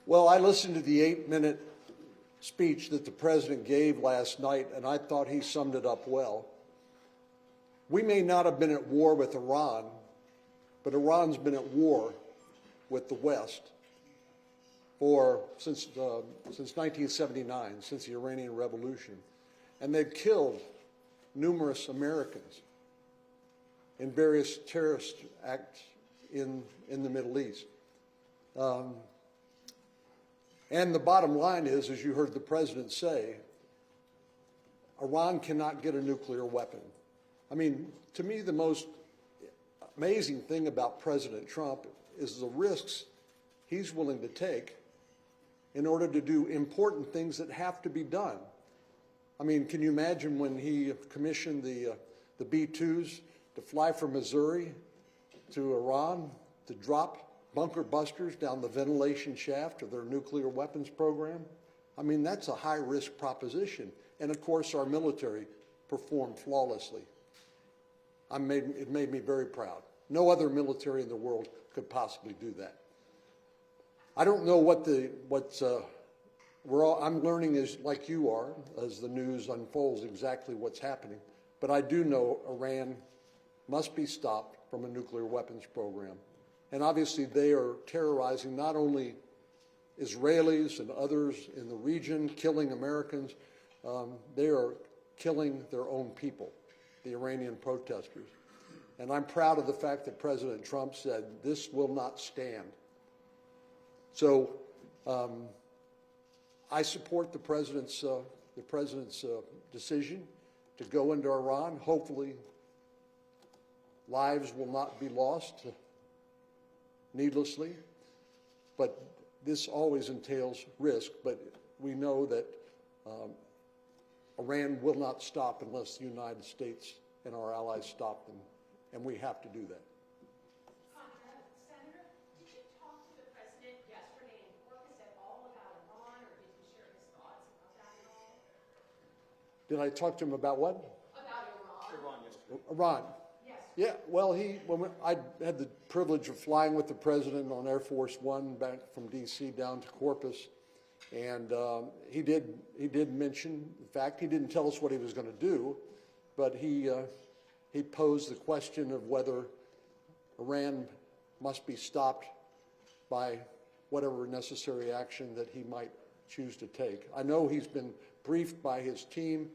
Well, I listened to the 8-minute speech that the president gave last night, and I thought he summed it up well. We may not have been at war with Iran, but Iran's been at war with the West since 1979, since the Iranian Revolution. And they've killed numerous Americans in various terrorist acts in the Middle East. And the bottom line is, as you heard the president say, Iran cannot get a nuclear weapon. I mean, to me, the most amazing thing about President Trump is the risks he's willing to take in order to do important things that have to be done. I mean, can you imagine when he commissioned the B-2s to fly from Missouri to Iran to drop bunker busters down the ventilation shaft of their nuclear weapons program? I mean, that's a high-risk proposition. And, of course, our military performed flawlessly. It made me very proud. No other military in the world could possibly do that. I don't know I'm learning as like you are, as the news unfolds, exactly what's happening. But I do know Iran must be stopped from a nuclear weapons program. And obviously they are terrorizing not only Israelis and others in the region, killing Americans, they are killing their own people, the Iranian protesters. And I'm proud of the fact that President Trump said, this will not stand. So I support the president's decision to go into Iran. Hopefully, lives will not be lost needlessly, but this always entails risk. But we know that Iran will not stop unless the United States and our allies stop them, and we have to do that. Senator, did you talk to the president yesterday in Corpus at all about Iran, or did you share his thoughts about that at all? Did I talk to him about what? About Iran. Iran yesterday. Iran. Yes. Yeah, well, I had the privilege of flying with the president on Air Force One back from D.C. down to Corpus, and he did mention, in fact, he didn't tell us what he was going to do, but he posed the question of whether Iran must be stopped by whatever necessary action that he might choose to take. I know he's been briefed by his team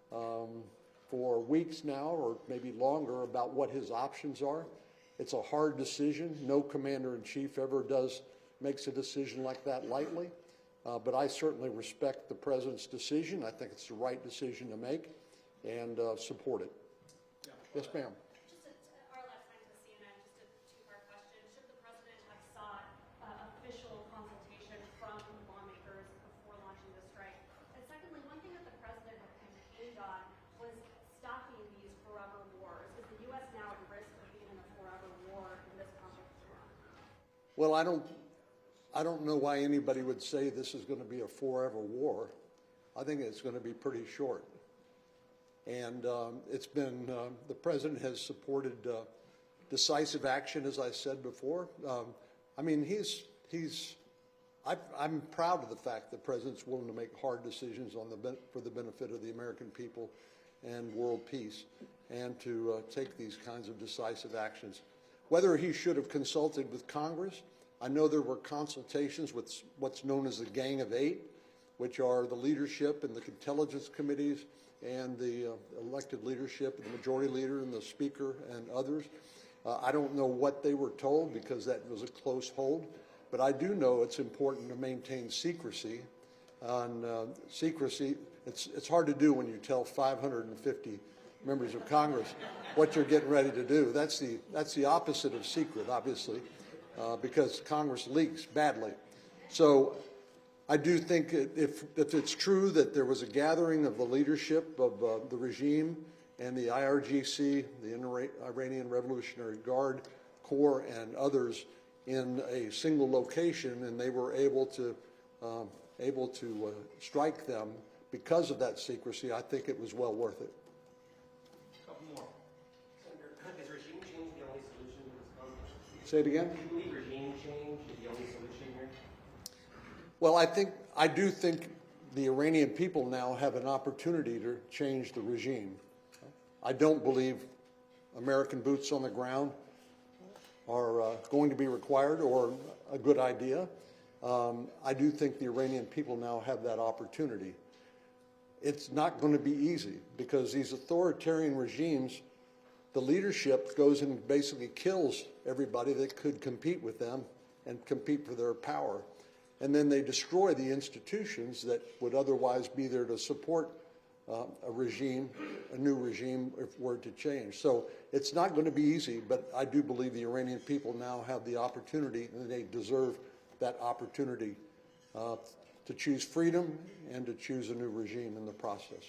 for weeks now, or maybe longer, about what his options are. It's a hard decision. No commander-in-chief ever makes a decision like that lightly. But I certainly respect the president's decision. I think it's the right decision to make, and support it. Yeah. Yes, ma'am. Just our last time to CNN, just a two-part question. Should the president have sought official consultation from lawmakers before launching the strike? And secondly, one thing that the president had campaigned on was stopping these forever wars. Is the U.S. now at risk of being in a forever war in this conflict with Iran? Well, I don't know why anybody would say this is going to be a forever war. I think it's going to be pretty short. And it's been, the president has supported decisive action, as I said before. I mean, I'm proud of the fact that the president's willing to make hard decisions for the benefit of the American people and world peace, and to take these kinds of decisive actions. Whether he should have consulted with Congress, I know there were consultations with what's known as the Gang of Eight, which are the leadership and the intelligence committees and the elected leadership, the majority leader and the speaker and others. I don't know what they were told because that was a close hold, but I do know it's important to maintain secrecy. Secrecy, it's hard to do when you tell 550 members of Congress what you're getting ready to do. That's the opposite of secret, obviously, because Congress leaks badly. So I do think if it's true that there was a gathering of the leadership of the regime and the IRGC, the Iranian Revolutionary Guard Corps, and others in a single location, and they were able to strike them because of that secrecy, I think it was well worth it. A couple more. Senator, is regime change the only solution to this conflict? Say it again? Do you believe regime change is the only solution here? Well, I do think the Iranian people now have an opportunity to change the regime. I don't believe American boots on the ground are going to be required or a good idea. I do think the Iranian people now have that opportunity. It's not going to be easy because these authoritarian regimes, the leadership goes and basically kills everybody that could compete with them and compete for their power. And then they destroy the institutions that would otherwise be there to support a regime, a new regime, if it were to change. So it's not going to be easy, but I do believe the Iranian people now have the opportunity, and they deserve that opportunity to choose freedom and to choose a new regime in the process.